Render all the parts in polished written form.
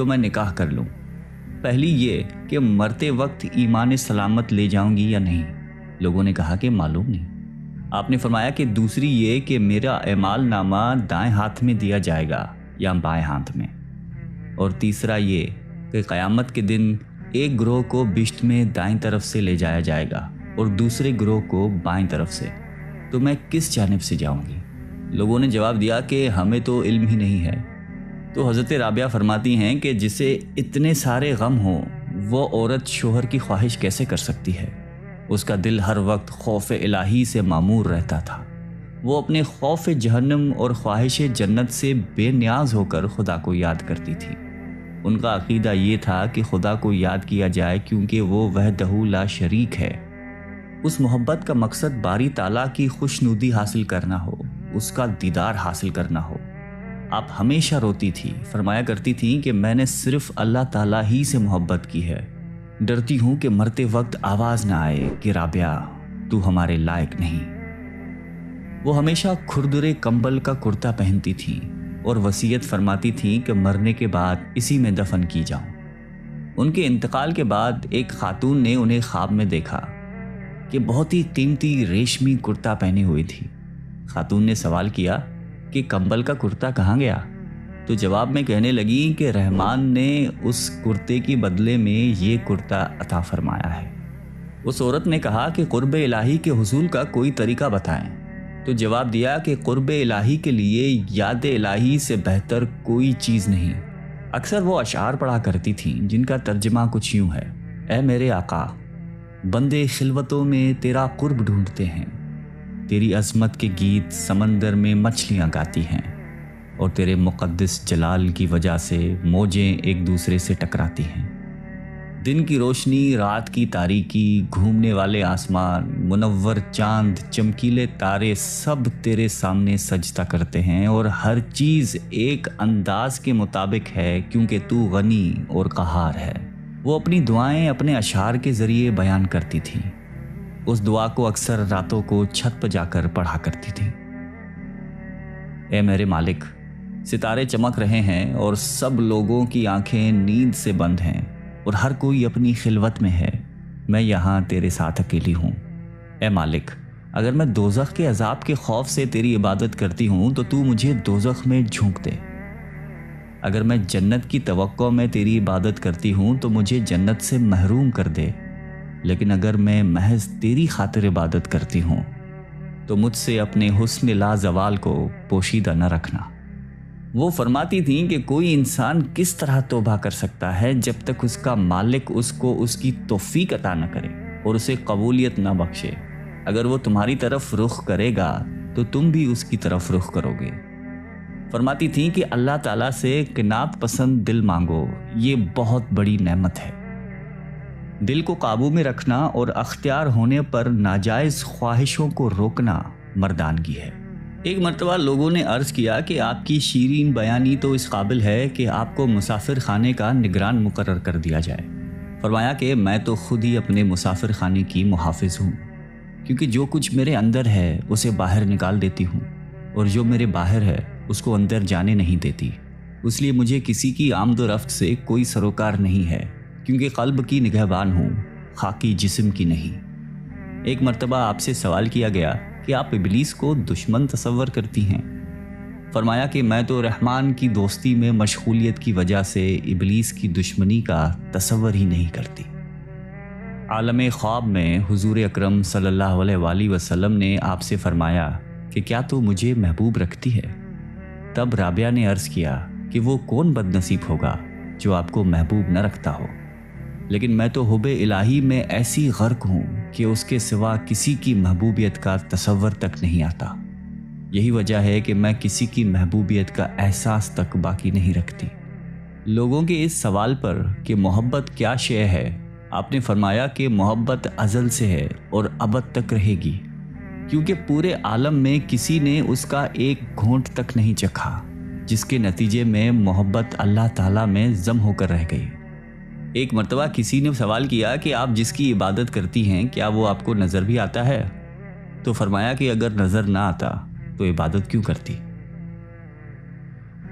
تو میں نکاح کر لوں۔ پہلی یہ کہ مرتے وقت ایمان سلامت لے جاؤں گی یا نہیں؟ لوگوں نے کہا کہ معلوم نہیں۔ آپ نے فرمایا کہ دوسری یہ کہ میرا اعمال نامہ دائیں ہاتھ میں دیا جائے گا یا بائیں ہاتھ میں، اور تیسرا یہ کہ قیامت کے دن ایک گروہ کو بشت میں دائیں طرف سے لے جایا جائے گا اور دوسرے گروہ کو بائیں طرف سے، تو میں کس جانب سے جاؤں گی؟ لوگوں نے جواب دیا کہ ہمیں تو علم ہی نہیں ہے۔ تو حضرت رابعہ فرماتی ہیں کہ جسے اتنے سارے غم ہوں وہ عورت شوہر کی خواہش کیسے کر سکتی ہے؟ اس کا دل ہر وقت خوف الہی سے معمور رہتا تھا۔ وہ اپنے خوف جہنم اور خواہش جنت سے بے نیاز ہو کر خدا کو یاد کرتی تھی۔ ان کا عقیدہ یہ تھا کہ خدا کو یاد کیا جائے کیونکہ وہ وحدہ لا شریک ہے۔ اس محبت کا مقصد باری تعالیٰ کی خوشنودی حاصل کرنا ہو، اس کا دیدار حاصل کرنا ہو۔ آپ ہمیشہ روتی تھی، فرمایا کرتی تھیں کہ میں نے صرف اللہ تعالیٰ ہی سے محبت کی ہے، ڈرتی ہوں کہ مرتے وقت آواز نہ آئے کہ رابعہ تو ہمارے لائق نہیں۔ وہ ہمیشہ کھردرے کمبل کا کرتا پہنتی تھیں اور وصیت فرماتی تھیں کہ مرنے کے بعد اسی میں دفن کی جاؤں۔ ان کے انتقال کے بعد ایک خاتون نے انہیں خواب میں دیکھا کہ بہت ہی قیمتی ریشمی کرتا پہنے ہوئی تھی۔ خاتون نے سوال کیا کہ کمبل کا کرتا کہاں گیا؟ تو جواب میں کہنے لگی کہ رحمان نے اس کرتے کی بدلے میں یہ کرتا عطا فرمایا ہے۔ اس عورت نے کہا کہ قرب الہی کے حصول کا کوئی طریقہ بتائیں۔ تو جواب دیا کہ قرب الہی کے لیے یاد الہی سے بہتر کوئی چیز نہیں۔ اکثر وہ اشعار پڑھا کرتی تھیں جن کا ترجمہ کچھ یوں ہے: اے میرے آقا، بندے خلوتوں میں تیرا قرب ڈھونڈتے ہیں، تیری عظمت کے گیت سمندر میں مچھلیاں گاتی ہیں، اور تیرے مقدس جلال کی وجہ سے موجیں ایک دوسرے سے ٹکراتی ہیں۔ دن کی روشنی، رات کی تاریکی، گھومنے والے آسمان، منور چاند، چمکیلے تارے سب تیرے سامنے سجدہ کرتے ہیں، اور ہر چیز ایک انداز کے مطابق ہے کیونکہ تو غنی اور قہار ہے۔ وہ اپنی دعائیں اپنے اشعار کے ذریعے بیان کرتی تھی۔ اس دعا کو اکثر راتوں کو چھت پر جا کر پڑھا کرتی تھی: اے میرے مالک، ستارے چمک رہے ہیں اور سب لوگوں کی آنکھیں نیند سے بند ہیں اور ہر کوئی اپنی خلوت میں ہے، میں یہاں تیرے ساتھ اکیلی ہوں۔ اے مالک، اگر میں دوزخ کے عذاب کے خوف سے تیری عبادت کرتی ہوں تو تو مجھے دوزخ میں جھونک دے۔ اگر میں جنت کی توقع میں تیری عبادت کرتی ہوں تو مجھے جنت سے محروم کر دے، لیکن اگر میں محض تیری خاطر عبادت کرتی ہوں تو مجھ سے اپنے حسن لا زوال کو پوشیدہ نہ رکھنا۔ وہ فرماتی تھیں کہ کوئی انسان کس طرح توبہ کر سکتا ہے جب تک اس کا مالک اس کو اس کی توفیق عطا نہ کرے اور اسے قبولیت نہ بخشے۔ اگر وہ تمہاری طرف رخ کرے گا تو تم بھی اس کی طرف رخ کرو گے۔ فرماتی تھیں کہ اللہ تعالیٰ سے قناعت پسند دل مانگو، یہ بہت بڑی نعمت ہے۔ دل کو قابو میں رکھنا اور اختیار ہونے پر ناجائز خواہشوں کو روکنا مردانگی ہے۔ ایک مرتبہ لوگوں نے عرض کیا کہ آپ کی شیرین بیانی تو اس قابل ہے کہ آپ کو مسافر خانے کا نگران مقرر کر دیا جائے۔ فرمایا کہ میں تو خود ہی اپنے مسافر خانے کی محافظ ہوں، کیونکہ جو کچھ میرے اندر ہے اسے باہر نکال دیتی ہوں، اور جو میرے باہر ہے اس کو اندر جانے نہیں دیتی۔ اس لیے مجھے کسی کی آمد و رفت سے کوئی سروکار نہیں ہے، کیونکہ قلب کی نگہبان ہوں، خاکی جسم کی نہیں۔ ایک مرتبہ آپ سے سوال کیا گیا کہ آپ ابلیس کو دشمن تصور کرتی ہیں؟ فرمایا کہ میں تو رحمان کی دوستی میں مشغولیت کی وجہ سے ابلیس کی دشمنی کا تصور ہی نہیں کرتی۔ عالم خواب میں حضور اکرم صلی اللہ علیہ وآلہ وسلم نے آپ سے فرمایا کہ کیا تو مجھے محبوب رکھتی ہے؟ تب رابعہ نے عرض کیا کہ وہ کون بد نصیب ہوگا جو آپ کو محبوب نہ رکھتا ہو، لیکن میں تو حب الہی میں ایسی غرق ہوں کہ اس کے سوا کسی کی محبوبیت کا تصور تک نہیں آتا۔ یہی وجہ ہے کہ میں کسی کی محبوبیت کا احساس تک باقی نہیں رکھتی۔ لوگوں کے اس سوال پر کہ محبت کیا شے ہے، آپ نے فرمایا کہ محبت ازل سے ہے اور ابد تک رہے گی، کیونکہ پورے عالم میں کسی نے اس کا ایک گھونٹ تک نہیں چکھا، جس کے نتیجے میں محبت اللہ تعالیٰ میں ضم ہو کر رہ گئی۔ ایک مرتبہ کسی نے سوال کیا کہ آپ جس کی عبادت کرتی ہیں کیا وہ آپ کو نظر بھی آتا ہے؟ تو فرمایا کہ اگر نظر نہ آتا تو عبادت کیوں کرتی؟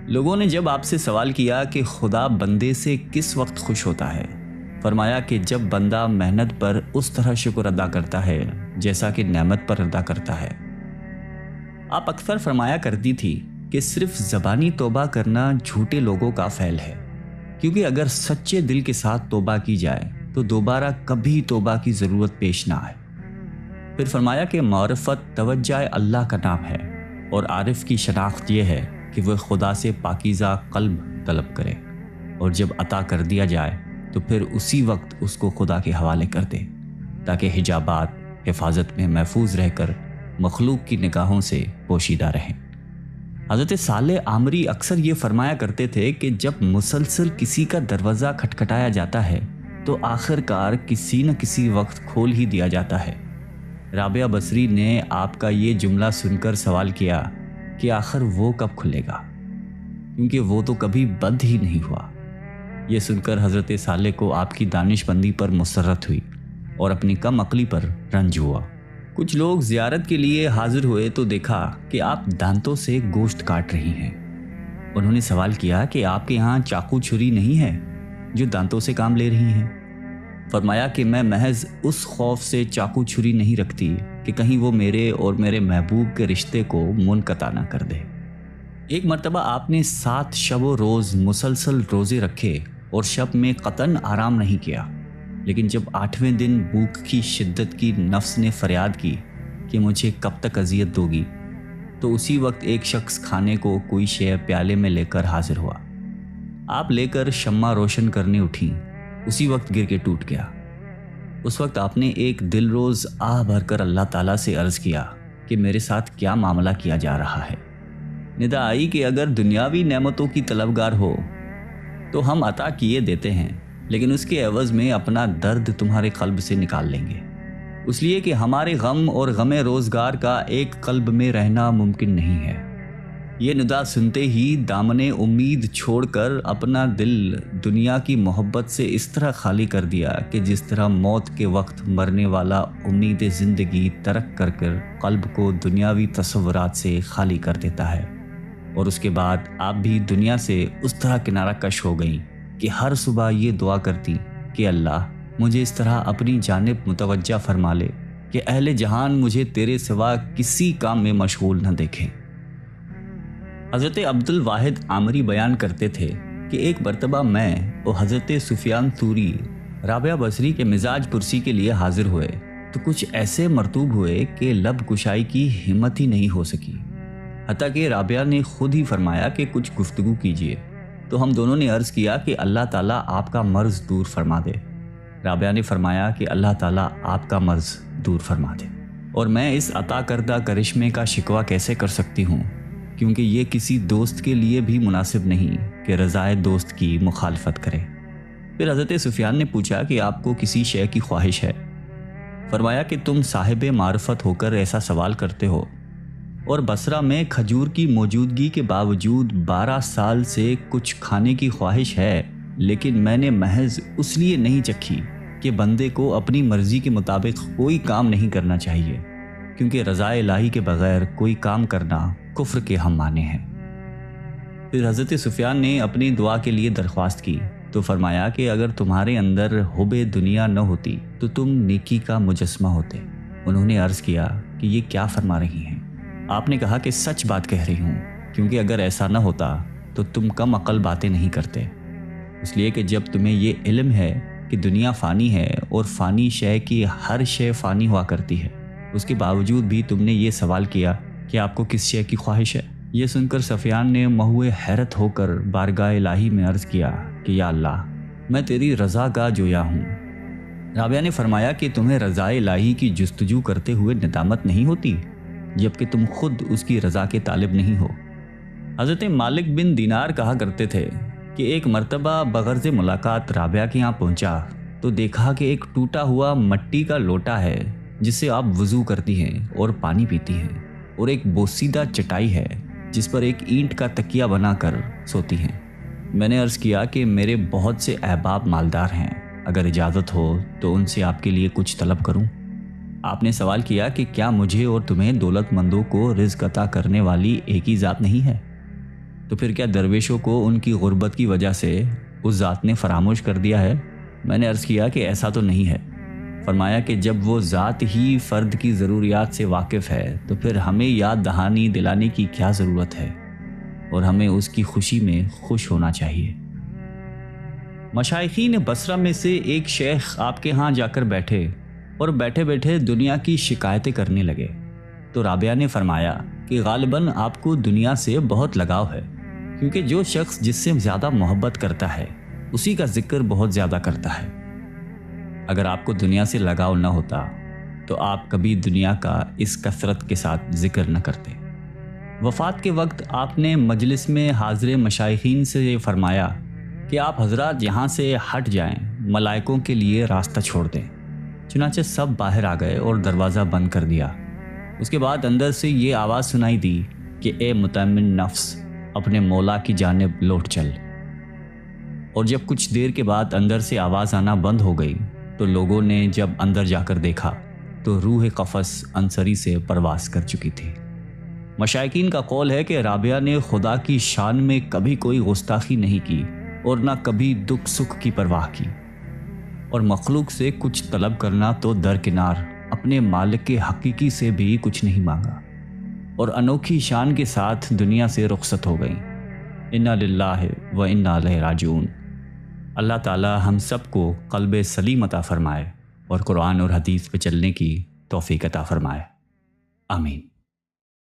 لوگوں نے جب آپ سے سوال کیا کہ خدا بندے سے کس وقت خوش ہوتا ہے، فرمایا کہ جب بندہ محنت پر اس طرح شکر ادا کرتا ہے جیسا کہ نعمت پر ادا کرتا ہے۔ آپ اکثر فرمایا کرتی تھی کہ صرف زبانی توبہ کرنا جھوٹے لوگوں کا فعل ہے، کیونکہ اگر سچے دل کے ساتھ توبہ کی جائے تو دوبارہ کبھی توبہ کی ضرورت پیش نہ آئے۔ پھر فرمایا کہ معرفت توجہ اللہ کا نام ہے، اور عارف کی شناخت یہ ہے کہ وہ خدا سے پاکیزہ قلب طلب کرے، اور جب عطا کر دیا جائے تو پھر اسی وقت اس کو خدا کے حوالے کر دے، تاکہ حجابات حفاظت میں محفوظ رہ کر مخلوق کی نگاہوں سے پوشیدہ رہیں۔ حضرت صالح عامری اکثر یہ فرمایا کرتے تھے کہ جب مسلسل کسی کا دروازہ کھٹکھٹایا جاتا ہے تو آخر کار کسی نہ کسی وقت کھول ہی دیا جاتا ہے۔ رابعہ بصری نے آپ کا یہ جملہ سن کر سوال کیا کہ آخر وہ کب کھلے گا، کیونکہ وہ تو کبھی بند ہی نہیں ہوا۔ یہ سن کر حضرت صالح کو آپ کی دانش مندی پر مسرت ہوئی اور اپنی کم عقلی پر رنج ہوا۔ کچھ لوگ زیارت کے لیے حاضر ہوئے تو دیکھا کہ آپ دانتوں سے گوشت کاٹ رہی ہیں۔ انہوں نے سوال کیا کہ آپ کے یہاں چاقو چھری نہیں ہے جو دانتوں سے کام لے رہی ہیں؟ فرمایا کہ میں محض اس خوف سے چاقو چھری نہیں رکھتی کہ کہیں وہ میرے اور میرے محبوب کے رشتے کو منقطع نہ کر دے۔ ایک مرتبہ آپ نے 7 شب و روز مسلسل روزے رکھے اور شب میں قطعاً آرام نہیں کیا، لیکن جب 8ویں دن بھوک کی شدت کی نفس نے فریاد کی کہ مجھے کب تک اذیت دوگی، تو اسی وقت ایک شخص کھانے کو کوئی شے پیالے میں لے کر حاضر ہوا۔ آپ لے کر شمع روشن کرنے اٹھیں، اسی وقت گر کے ٹوٹ گیا۔ اس وقت آپ نے ایک دل روز آہ بھر کر اللہ تعالیٰ سے عرض کیا کہ میرے ساتھ کیا معاملہ کیا جا رہا ہے۔ ندا آئی کہ اگر دنیاوی نعمتوں کی طلبگار ہو تو ہم عطا کیے دیتے ہیں، لیکن اس کے عوض میں اپنا درد تمہارے قلب سے نکال لیں گے، اس لیے کہ ہمارے غم اور غم روزگار کا ایک قلب میں رہنا ممکن نہیں ہے۔ یہ ندا سنتے ہی دامن امید چھوڑ کر اپنا دل دنیا کی محبت سے اس طرح خالی کر دیا کہ جس طرح موت کے وقت مرنے والا امید زندگی ترک کر قلب کو دنیاوی تصورات سے خالی کر دیتا ہے، اور اس کے بعد آپ بھی دنیا سے اس طرح کنارہ کش ہو گئیں کہ ہر صبح یہ دعا کرتی کہ اللہ مجھے اس طرح اپنی جانب متوجہ فرما لے کہ اہل جہان مجھے تیرے سوا کسی کام میں مشغول نہ دیکھیں۔ حضرت عبد الواحد عامری بیان کرتے تھے کہ ایک مرتبہ میں اور حضرت سفیان ثوری رابعہ بصری کے مزاج پرسی کے لیے حاضر ہوئے تو کچھ ایسے مرطوب ہوئے کہ لب کشائی کی ہمت ہی نہیں ہو سکی، حتیٰ کہ رابعہ نے خود ہی فرمایا کہ کچھ گفتگو کیجیے، تو ہم دونوں نے عرض کیا کہ اللہ تعالیٰ آپ کا مرض دور فرما دے۔ رابعہ نے فرمایا کہ اللہ تعالیٰ آپ کا مرض دور فرما دے، اور میں اس عطا کردہ کرشمے کا شکوہ کیسے کر سکتی ہوں، کیونکہ یہ کسی دوست کے لیے بھی مناسب نہیں کہ رضائے دوست کی مخالفت کرے۔ پھر حضرت سفیان نے پوچھا کہ آپ کو کسی شے کی خواہش ہے؟ فرمایا کہ تم صاحب معرفت ہو کر ایسا سوال کرتے ہو، اور بصرہ میں کھجور کی موجودگی کے باوجود 12 سال سے کچھ کھانے کی خواہش ہے، لیکن میں نے محض اس لیے نہیں چکھی کہ بندے کو اپنی مرضی کے مطابق کوئی کام نہیں کرنا چاہیے، کیونکہ رضا الہی کے بغیر کوئی کام کرنا کفر کے ہم معنی ہیں۔ پھر حضرت سفیان نے اپنی دعا کے لیے درخواست کی تو فرمایا کہ اگر تمہارے اندر حب دنیا نہ ہوتی تو تم نیکی کا مجسمہ ہوتے۔ انہوں نے عرض کیا کہ یہ کیا فرما رہی ہیں؟ آپ نے کہا کہ سچ بات کہہ رہی ہوں، کیونکہ اگر ایسا نہ ہوتا تو تم کم عقل باتیں نہیں کرتے، اس لیے کہ جب تمہیں یہ علم ہے کہ دنیا فانی ہے اور فانی شے کی ہر شے فانی ہوا کرتی ہے، اس کے باوجود بھی تم نے یہ سوال کیا کہ آپ کو کس شے کی خواہش ہے۔ یہ سن کر سفیان نے مہوے حیرت ہو کر بارگاہ الہی میں عرض کیا کہ یا اللہ، میں تیری رضا کا جویا ہوں۔ رابعہ نے فرمایا کہ تمہیں رضا الہی کی جستجو کرتے ہوئے ندامت نہیں ہوتی جبکہ تم خود اس کی رضا کے طالب نہیں ہو؟ حضرت مالک بن دینار کہا کرتے تھے کہ ایک مرتبہ بغرض ملاقات رابعہ کے یہاں پہنچا تو دیکھا کہ ایک ٹوٹا ہوا مٹی کا لوٹا ہے جس سے آپ وضو کرتی ہیں اور پانی پیتی ہیں، اور ایک بوسیدہ چٹائی ہے جس پر ایک اینٹ کا تکیہ بنا کر سوتی ہیں۔ میں نے عرض کیا کہ میرے بہت سے احباب مالدار ہیں، اگر اجازت ہو تو ان سے آپ کے لیے کچھ طلب کروں؟ آپ نے سوال کیا کہ کیا مجھے اور تمہیں دولت مندوں کو رزق عطا کرنے والی ایک ہی ذات نہیں ہے؟ تو پھر کیا درویشوں کو ان کی غربت کی وجہ سے اس ذات نے فراموش کر دیا ہے؟ میں نے عرض کیا کہ ایسا تو نہیں ہے۔ فرمایا کہ جب وہ ذات ہی فرد کی ضروریات سے واقف ہے تو پھر ہمیں یاد دہانی دلانے کی کیا ضرورت ہے، اور ہمیں اس کی خوشی میں خوش ہونا چاہیے۔ مشائخین بصرہ میں سے ایک شیخ آپ کے ہاں جا کر بیٹھے اور بیٹھے بیٹھے دنیا کی شکایتیں کرنے لگے، تو رابعہ نے فرمایا کہ غالباً آپ کو دنیا سے بہت لگاؤ ہے، کیونکہ جو شخص جس سے زیادہ محبت کرتا ہے اسی کا ذکر بہت زیادہ کرتا ہے۔ اگر آپ کو دنیا سے لگاؤ نہ ہوتا تو آپ کبھی دنیا کا اس کثرت کے ساتھ ذکر نہ کرتے۔ وفات کے وقت آپ نے مجلس میں حاضر مشائخین سے یہ فرمایا کہ آپ حضرات یہاں سے ہٹ جائیں، ملائکوں کے لیے راستہ چھوڑ دیں۔ چنانچہ سب باہر آ گئے اور دروازہ بند کر دیا۔ اس کے بعد اندر سے یہ آواز سنائی دی کہ اے مطمئن نفس، اپنے مولا کی جانب لوٹ چل۔ اور جب کچھ دیر کے بعد اندر سے آواز آنا بند ہو گئی تو لوگوں نے جب اندر جا کر دیکھا تو روح قفس انصری سے پرواز کر چکی تھی۔ مشائقین کا قول ہے کہ رابعہ نے خدا کی شان میں کبھی کوئی گستاخی نہیں کی اور نہ کبھی دکھ سکھ کی پرواہ کی، اور مخلوق سے کچھ طلب کرنا تو درکنار، اپنے مالک حقیقی سے بھی کچھ نہیں مانگا، اور انوکھی شان کے ساتھ دنیا سے رخصت ہو گئیں۔ انا للہ و انا الیہ راجعون۔ اللہ تعالی ہم سب کو قلب سلیم عطا فرمائے اور قرآن اور حدیث پہ چلنے کی توفیق عطا فرمائے۔ آمین۔